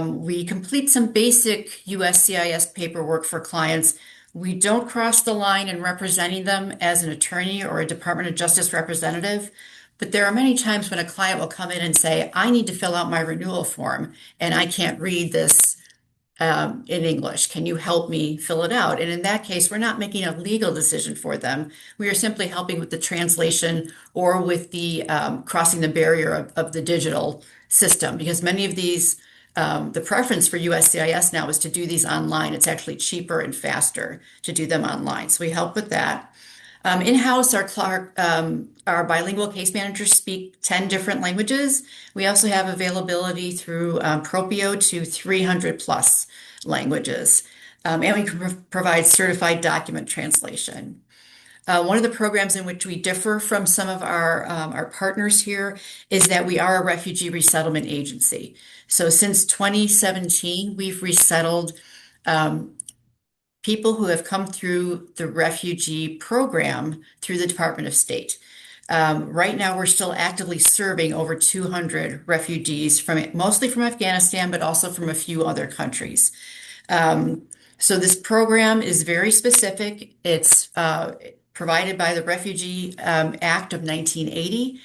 we complete some basic USCIS paperwork for clients. We don't cross the line in representing them as an attorney or a Department of Justice representative, but there are many times when a client will come in and say, I need to fill out my renewal form and I can't read this in English. Can you help me fill it out? And in that case, we're not making a legal decision for them. We are simply helping with the translation or with the crossing the barrier of the digital system, because many of these, the preference for USCIS now is to do these online. It's actually cheaper and faster to do them online. So we help with that. In-house, our bilingual case managers speak 10 different languages. We also have availability through Propio to 300 plus languages. And we can provide certified document translation. One of the programs in which we differ from some of our partners here is that we are a refugee resettlement agency. So since 2017, we've resettled people who have come through the refugee program through the Department of State. Right now, we're still actively serving over 200 refugees mostly from Afghanistan, but also from a few other countries. So this program is very specific. It's provided by the Refugee Act of 1980.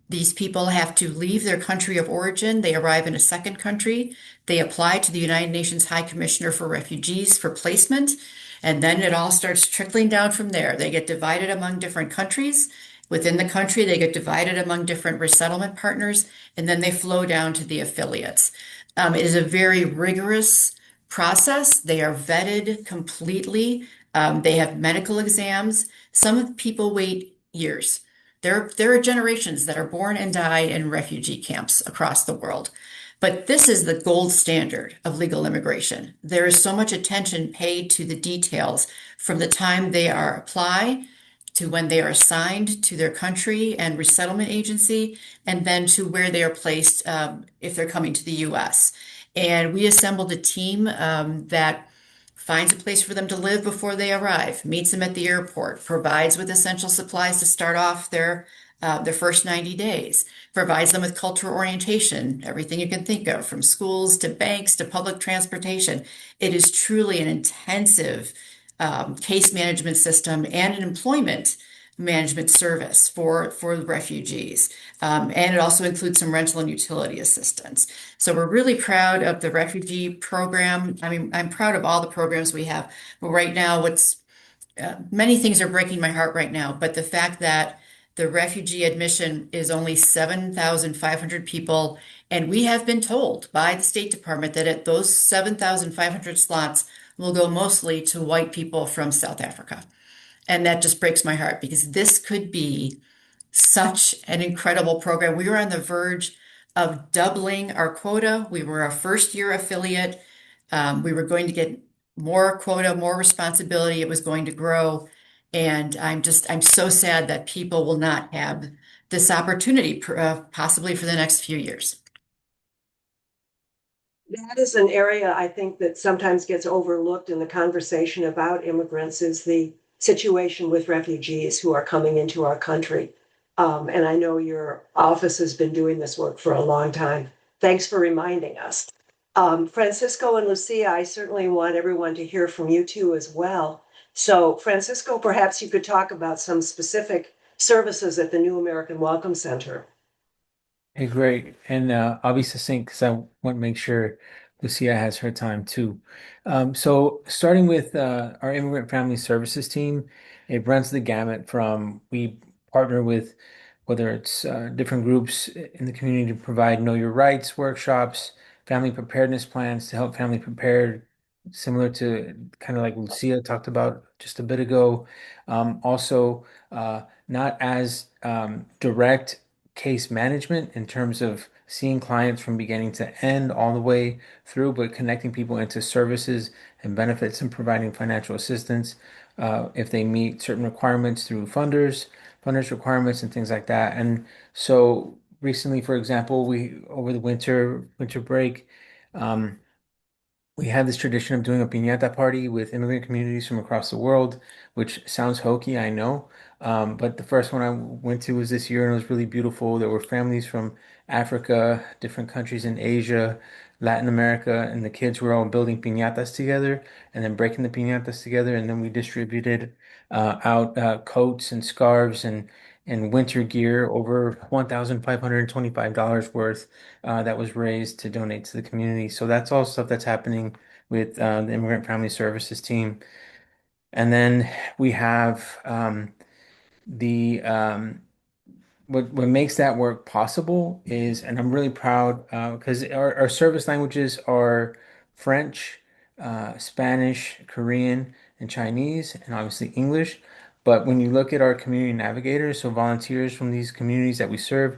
These people have to leave their country of origin. They arrive in a second country. They apply to the United Nations High Commissioner for Refugees for placement. And then it all starts trickling down from there. They get divided among different countries. Within the country, they get divided among different resettlement partners, and then they flow down to the affiliates. It is a very rigorous process. They are vetted completely. They have medical exams. Some people wait years. There are generations that are born and die in refugee camps across the world. But this is the gold standard of legal immigration. There is so much attention paid to the details from the time they are apply to when they are assigned to their country and resettlement agency, and then to where they are placed if they're coming to the US. And we assembled a team that finds a place for them to live before they arrive, meets them at the airport, provides with essential supplies to start off their first 90 days, provides them with cultural orientation, everything you can think of, from schools to banks to public transportation. It is truly an intensive case management system and an employment management service for the refugees. And it also includes some rental and utility assistance. So we're really proud of the refugee program. I mean, I'm proud of all the programs we have. But right now, many things are breaking my heart right now, but the fact that the refugee admission is only 7,500 people, and we have been told by the State Department that at those 7,500 slots will go mostly to white people from South Africa. And that just breaks my heart because this could be such an incredible program. We were on the verge of doubling our quota. We were a first year affiliate. We were going to get more quota, more responsibility. It was going to grow. And I'm so sad that people will not have this opportunity, possibly for the next few years. That is an area I think that sometimes gets overlooked in the conversation about immigrants is the situation with refugees who are coming into our country. And I know your office has been doing this work for a long time. Thanks for reminding us. Francisco and Lucia, I certainly want everyone to hear from you too as well. So Francisco, perhaps you could talk about some specific services at the New American Welcome Center. Hey, great. And I'll be succinct because I want to make sure Lucia has her time too. So starting with our immigrant family services team, it runs the gamut from we partner with whether it's different groups in the community to provide know your rights workshops, family preparedness plans to help family prepare, similar to kind of like Lucia talked about just a bit ago. Also, not as direct case management in terms of seeing clients from beginning to end all the way through, but connecting people into services and benefits and providing financial assistance if they meet certain requirements through funders requirements and things like that. And so recently, for example, we over the winter break, um, we had this tradition of doing a piñata party with immigrant communities from across the world, which sounds hokey, I know. But the first one I went to was this year and it was really beautiful. There were families from Africa, different countries in Asia, Latin America, and the kids were all building piñatas together and then breaking the piñatas together. And then we distributed out coats and scarves and winter gear, over $1,525 worth that was raised to donate to the community. So that's all stuff that's happening with the Immigrant Family Services team. And then we have the what makes that work possible is, and I'm really proud because our service languages are French, Spanish, Korean, and Chinese, and obviously English. But when you look at our community navigators, so volunteers from these communities that we serve,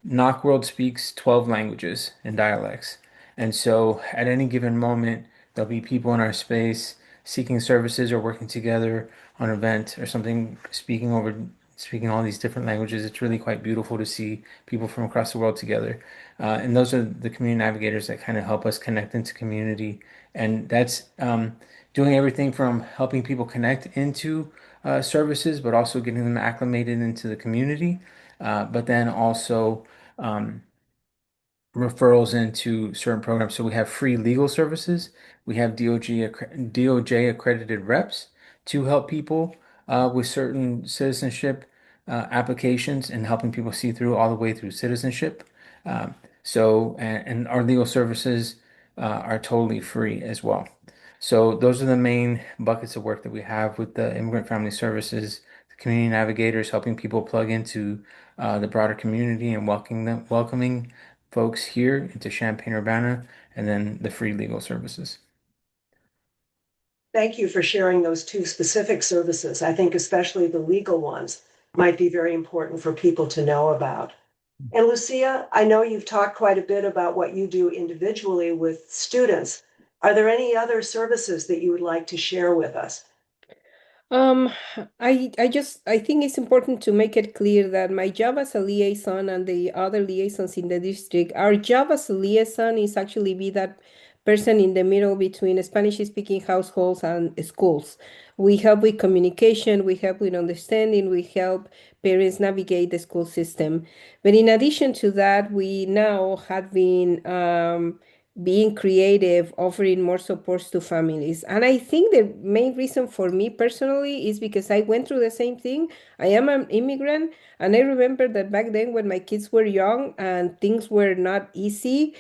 Knock World speaks 12 languages and dialects. And so at any given moment, there'll be people in our space seeking services or working together on an event or something, speaking all these different languages. It's really quite beautiful to see people from across the world together. And those are the community navigators that kind of help us connect into community. And that's doing everything from helping people connect into services, but also getting them acclimated into the community. But then also um, referrals into certain programs. So we have free legal services. We have DOJ accredited reps to help people with certain citizenship applications and helping people see through all the way through citizenship. And our legal services are totally free as well. So those are the main buckets of work that we have with the Immigrant Family Services, the community navigators, helping people plug into the broader community and welcoming folks here into Champaign-Urbana, and then the free legal services. Thank you for sharing those two specific services. I think especially the legal ones might be very important for people to know about. And Lucia, I know you've talked quite a bit about what you do individually with students. Are there any other services that you would like to share with us? Um, I think it's important to make it clear that my job as a liaison and the other liaisons in the district, our job as a liaison is actually be that person in the middle between Spanish-speaking households and schools. We help with communication, we help with understanding, we help parents navigate the school system. But in addition to that, we now have been being creative, offering more supports to families. And I think the main reason for me personally is because I went through the same thing. I am an immigrant, and I remember that back then when my kids were young and things were not easy,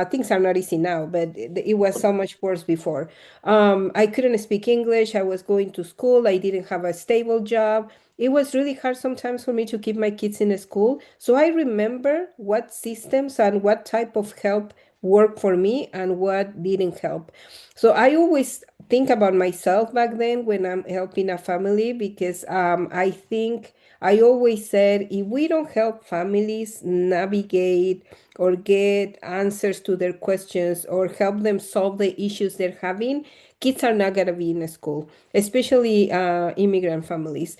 things are not easy now, but it was so much worse before. I couldn't speak English. I was going to school. I didn't have a stable job. It was really hard sometimes for me to keep my kids in school. So I remember what systems and what type of help worked for me and what didn't help. So I always think about myself back then when I'm helping a family because I think I always said if we don't help families navigate or get answers to their questions or help them solve the issues they're having, kids are not going to be in school, especially immigrant families.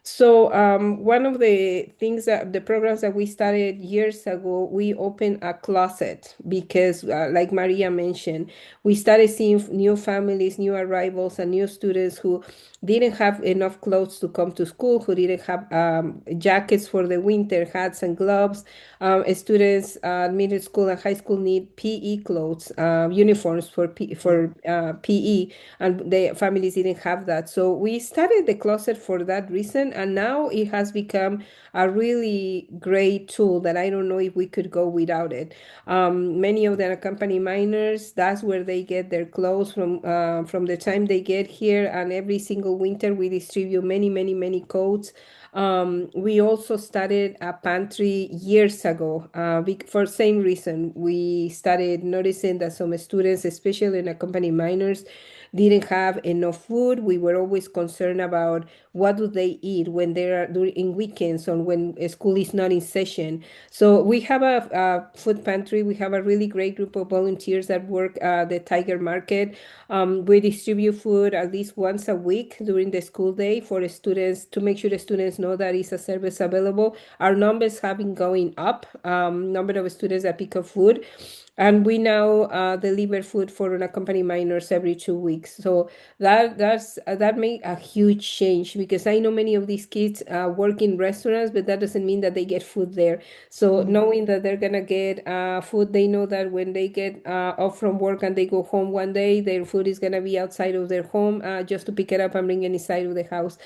So one of the things that the programs that we started years ago, we opened a closet because, like Maria mentioned, we started seeing new families, new arrivals, and new students who didn't have enough clothes to come to school, who didn't have jackets for the winter, hats and gloves. Students middle school and high school need PE clothes, uniforms for PE, and the families didn't have that. So we started the closet for that reason, and now it has become a really great tool that I don't know if we could go without it. Many of the company miners, that's where they get their clothes from the time they get here, and every single winter we distribute many coats. We also started a pantry years ago for same reason. We started noticing that some students, especially in the company minors, didn't have enough food. We were always concerned about what do they eat when they are during weekends or when school is not in session. So we have a food pantry. We have a really great group of volunteers that work the Tiger Market. We distribute food at least once a week during the school day for the students to make sure the students know that it's a service available. Our numbers have been going up, number of students that pick up food. And we now deliver food for unaccompanied minors every 2 weeks. So that made a huge change because I know many of these kids work in restaurants, but that doesn't mean that they get food there. So knowing that they're gonna get food, they know that when they get off from work and they go home one day, their food is gonna be outside of their home just to pick it up and bring it inside of the house.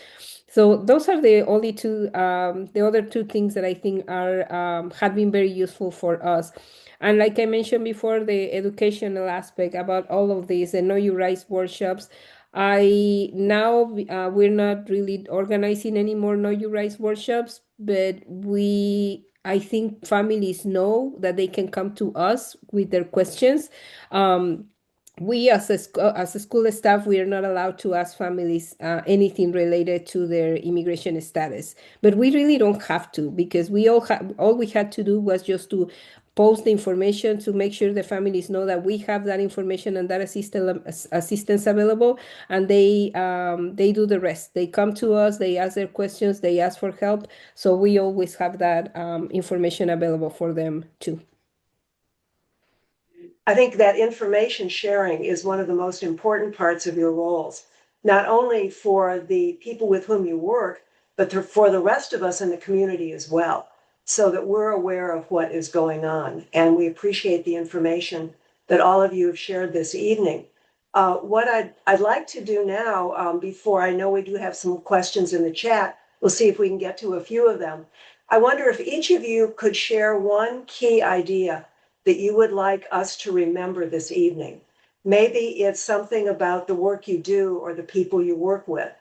So those are the only two, the other two things that I think are have been very useful for us. And like I mentioned before, the educational aspect about all of these, the Know Your Rights workshops. I now we're not really organizing any more Know Your Rights workshops, but I think families know that they can come to us with their questions. We as a school staff, we are not allowed to ask families anything related to their immigration status, but we really don't have to because all we had to do was just to post the information to make sure the families know that we have that information and that assistance available, and they do the rest. They come to us, they ask their questions, they ask for help, so we always have that information available for them too. I think that information sharing is one of the most important parts of your roles, not only for the people with whom you work, but for the rest of us in the community as well, so that we're aware of what is going on. And we appreciate the information that all of you have shared this evening. What I'd like to do now, before I know we do have some questions in the chat, we'll see if we can get to a few of them. I wonder if each of you could share one key idea that you would like us to remember this evening. Maybe it's something about the work you do or the people you work with.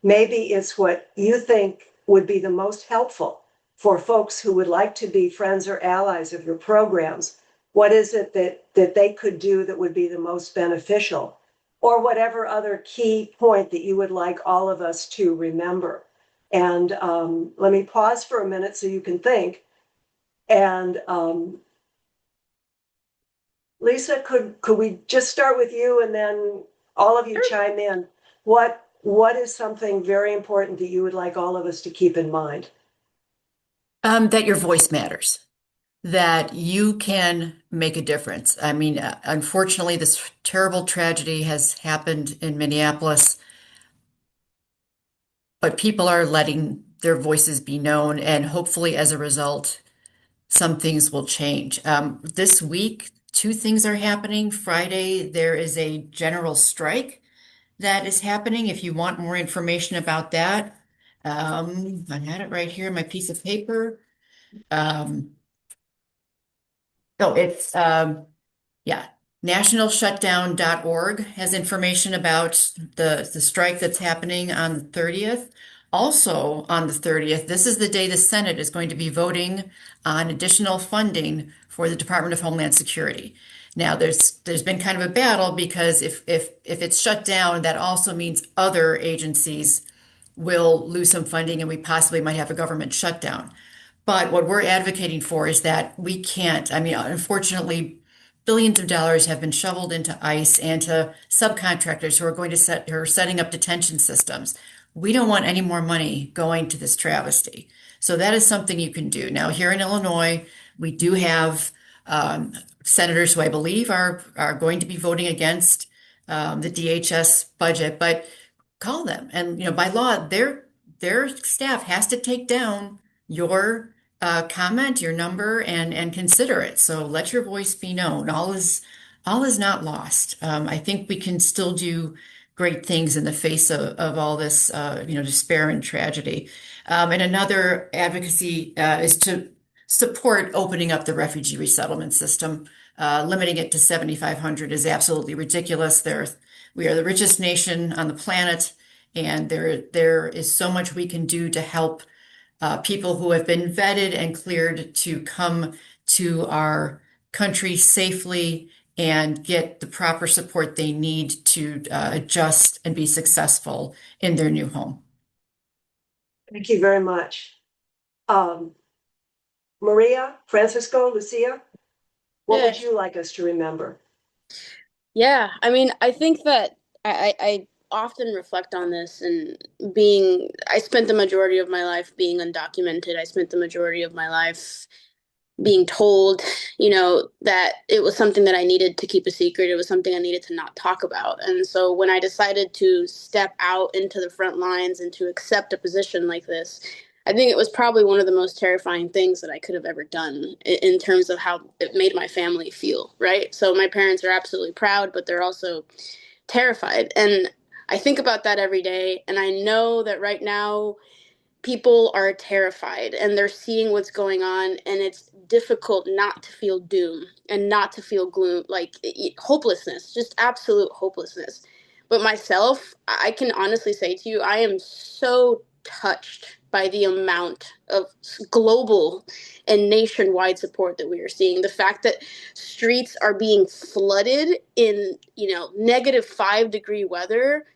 Maybe it's what you think would be the most helpful for folks who would like to be friends or allies of your programs. What is it that they could do that would be the most beneficial? Or whatever other key point that you would like all of us to remember. And let me pause for a minute so you can think. And Lisa, could we just start with you and then all of you chime in? What is something very important that you would like all of us to keep in mind? That your voice matters, that you can make a difference. I mean, unfortunately, this terrible tragedy has happened in Minneapolis, but people are letting their voices be known, and hopefully, as a result, some things will change. This week, two things are happening. Friday, there is a general strike that is happening. If you want more information about that, I had it right here, my piece of paper. Oh, it's yeah, nationalshutdown.org has information about the strike that's happening on the 30th. Also on the 30th, this is the day the Senate is going to be voting on additional funding for the Department of Homeland Security. Now, there's been kind of a battle because if it's shut down, that also means other agencies will lose some funding and we possibly might have a government shutdown. But what we're advocating for is that we can't, I mean, unfortunately, billions of dollars have been shoveled into ICE and to subcontractors who are setting up detention systems. We don't want any more money going to this travesty. So that is something you can do. Now, here in Illinois, we do have senators who I believe are going to be voting against the DHS budget, but call them. And by law, their staff has to take down your comment, your number, and consider it. So let your voice be known. All is not lost. I think we can still do great things in the face of all this, despair and tragedy. And another advocacy is to support opening up the refugee resettlement system. Limiting it to 7,500 is absolutely ridiculous. We are the richest nation on the planet, and there is so much we can do to help people who have been vetted and cleared to come to our country safely and get the proper support they need to adjust and be successful in their new home. Thank you very much. Maria, Francisco, Lucia, what would you like us to remember? Yeah, I mean, I think that I often reflect on this and I spent the majority of my life being undocumented. I spent the majority of my life being told, that it was something that I needed to keep a secret. It was something I needed to not talk about. And so when I decided to step out into the front lines and to accept a position like this, I think it was probably one of the most terrifying things that I could have ever done in terms of how it made my family feel, right? So my parents are absolutely proud, but they're also terrified. And I think about that every day. And I know that right now, people are terrified and they're seeing what's going on, and it's difficult not to feel doom and not to feel gloom, like hopelessness, just absolute hopelessness. But myself, I can honestly say to you, I am so touched by the amount of global and nationwide support that we are seeing. The fact that streets are being flooded in, -5-degree weather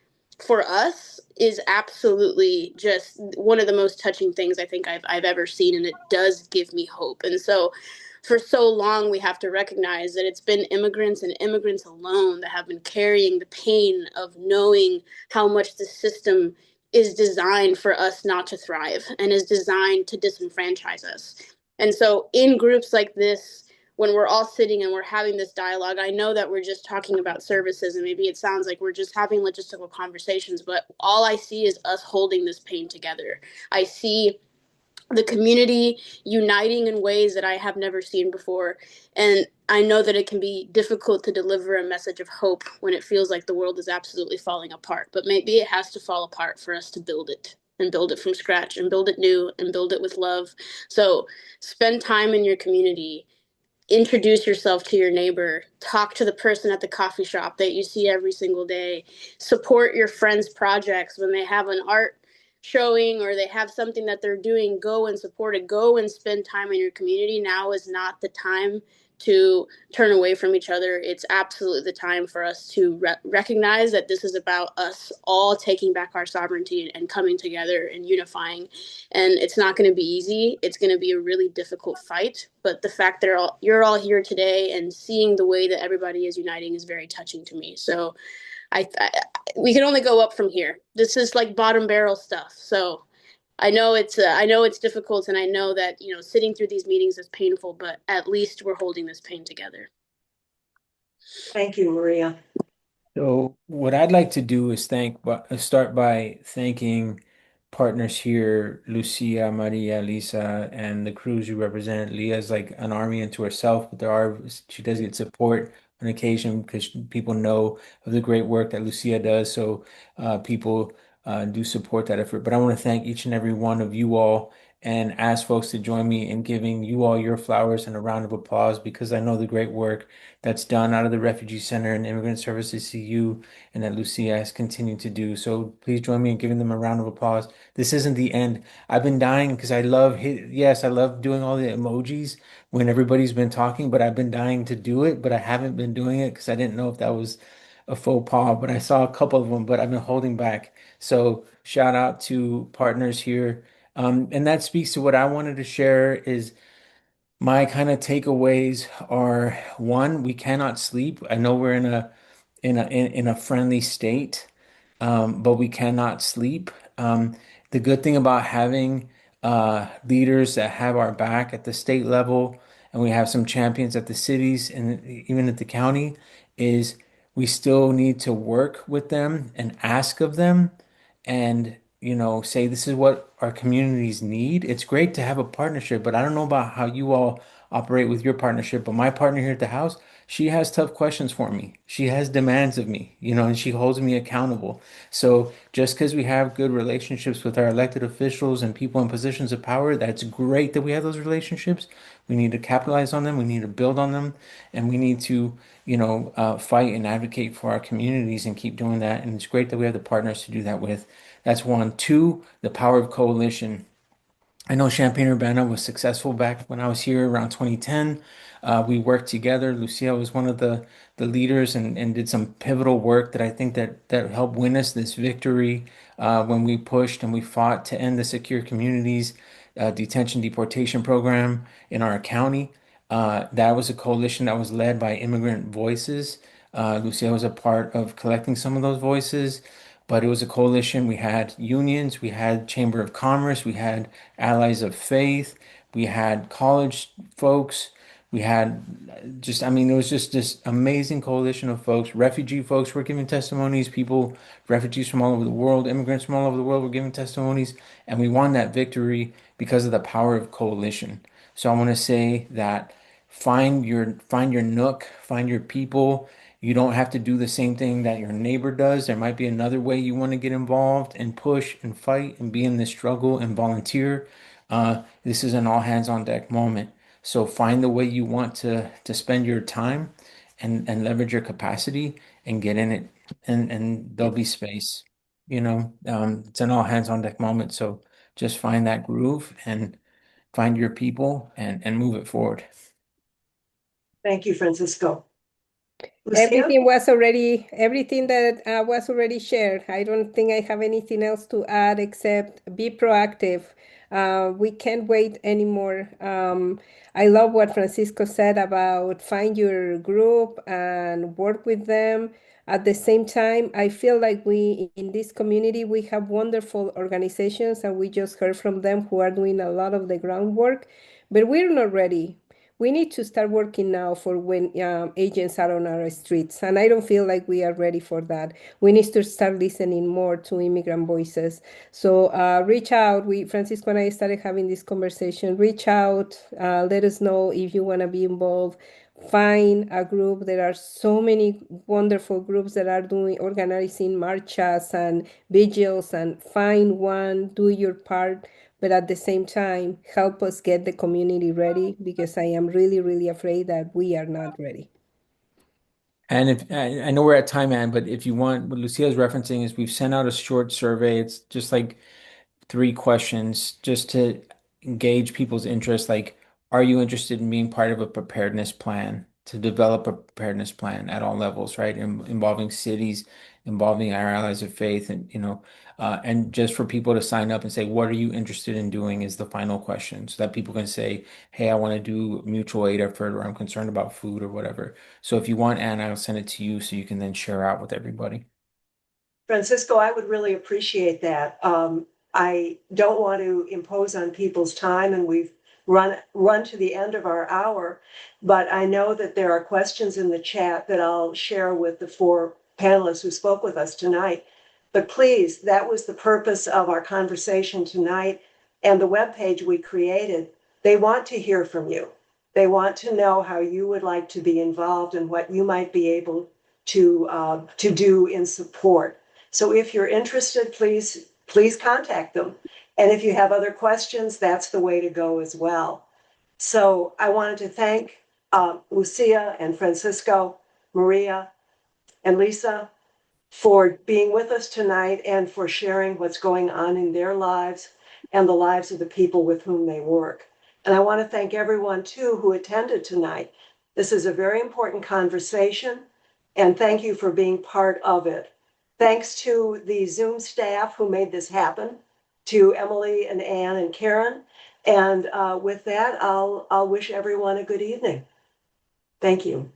for us is absolutely just one of the most touching things I think I've ever seen, and it does give me hope. And so for so long, we have to recognize that it's been immigrants and immigrants alone that have been carrying the pain of knowing how much the system is designed for us not to thrive and is designed to disenfranchise us. And so in groups like this, when we're all sitting and we're having this dialogue, I know that we're just talking about services and maybe it sounds like we're just having logistical conversations, but all I see is us holding this pain together. I see the community uniting in ways that I have never seen before. And I know that it can be difficult to deliver a message of hope when it feels like the world is absolutely falling apart, but maybe it has to fall apart for us to build it. and build it from scratch and build it new and build it with love. So spend time in your community, introduce yourself to your neighbor, talk to the person at the coffee shop that you see every single day, support your friends' projects when they have an art showing or they have something that they're doing. Go and support it. Go and spend time in your community. Now is not the time to turn away from each other. It's absolutely the time for us to recognize that this is about us all taking back our sovereignty and coming together and unifying. And it's not going to be easy. It's going to be a really difficult fight. But the fact that you're all here today and seeing the way that everybody is uniting is very touching to me. So we can only go up from here. This is like bottom barrel stuff. So I know it's difficult, and I know that sitting through these meetings is painful, but at least we're holding this pain together. Thank you, Maria. So what I'd like to do is start by thanking partners here, Lucia, Maria, Lisa, and the crews you represent. Leah's like an army unto herself, but she does get support on occasion because people know of the great work that Lucia does. So people do support that effort. But I want to thank each and every one of you all and ask folks to join me in giving you all your flowers and a round of applause because I know the great work that's done out of the Refugee Center and Immigrant Services CU and that Lucia has continued to do. So please join me in giving them a round of applause. This isn't the end. I've been dying because I love doing all the emojis when everybody's been talking, but I've been dying to do it, but I haven't been doing it because I didn't know if that was a faux pas, but I saw a couple of them, but I've been holding back. So shout out to partners here. And that speaks to what I wanted to share is my kind of takeaways are one, we cannot sleep. I know we're in a friendly state, but we cannot sleep. The good thing about having leaders that have our back at the state level, and we have some champions at the cities and even at the county, is we still need to work with them and ask of them and say this is what our communities need. It's great to have a partnership, but I don't know about how you all operate with your partnership, but my partner here at the house, she has tough questions for me. She has demands of me, and she holds me accountable. So just because we have good relationships with our elected officials and people in positions of power, that's great that we have those relationships. We need to capitalize on them. We need to build on them, and we need to, fight and advocate for our communities and keep doing that. And it's great that we have the partners to do that with. That's one. Two, the power of coalition. I know Champaign-Urbana was successful back when I was here around 2010. We worked together. Lucia was one of the leaders and did some pivotal work that I think that helped win us this victory when we pushed and we fought to end the secure communities detention deportation program in our county. That was a coalition that was led by immigrant voices. Lucia was a part of collecting some of those voices, but it was a coalition. We had unions, we had Chamber of Commerce, we had Allies of Faith, we had college folks, we had just, I mean, it was just this amazing coalition of folks. Refugee folks were giving testimonies, refugees from all over the world, immigrants from all over the world were giving testimonies, and we won that victory because of the power of coalition. So I want to say that find your nook, find your people. You don't have to do the same thing that your neighbor does. There might be another way you want to get involved and push and fight and be in this struggle and volunteer. This is an all hands on deck moment. So find the way you want to spend your time and leverage your capacity and get in it. And there'll be space. It's an all hands on deck moment. So just find that groove and find your people and move it forward. Thank you, Francisco. Lucia? Everything that was already shared. I don't think I have anything else to add except be proactive. We can't wait anymore. I love what Francisco said about find your group and work with them. At the same time, I feel like we in this community, we have wonderful organizations and we just heard from them who are doing a lot of the groundwork, but we're not ready. We need to start working now for when agents are on our streets. And I don't feel like we are ready for that. We need to start listening more to immigrant voices. So reach out. Francisco and I started having this conversation. Reach out. Let us know if you want to be involved. find a group. There are so many wonderful groups that are organizing marchas and vigils, and find one, do your part, but at the same time, help us get the community ready, because I am really, really afraid that we are not ready. And if I know we're at time, Ann, but if you want, what Lucia is referencing is we've sent out a short survey. It's just like 3 questions just to engage people's interest. Like, are you interested in being part of a preparedness plan, to develop a preparedness plan at all levels, right? Involving cities, involving our allies of faith, and just for people to sign up and say, what are you interested in doing is the final question, so that people can say, hey, I want to do a mutual aid effort, or I'm concerned about food or whatever. So if you want, Ann, I'll send it to you so you can then share out with everybody. Francisco, I would really appreciate that. I don't want to impose on people's time, and we've run to the end of our hour, but I know that there are questions in the chat that I'll share with the 4 panelists who spoke with us tonight. But please, that was the purpose of our conversation tonight, and the webpage we created. They want to hear from you. They want to know how you would like to be involved and what you might be able to do in support. So if you're interested, please contact them. And if you have other questions, that's the way to go as well. So I wanted to thank Lucia and Francisco, Maria, and Lisa for being with us tonight and for sharing what's going on in their lives and the lives of the people with whom they work. And I want to thank everyone, too, who attended tonight. This is a very important conversation, and thank you for being part of it. Thanks to the Zoom staff who made this happen, to Emily and Ann and Karen. And with that, I'll wish everyone a good evening. Thank you.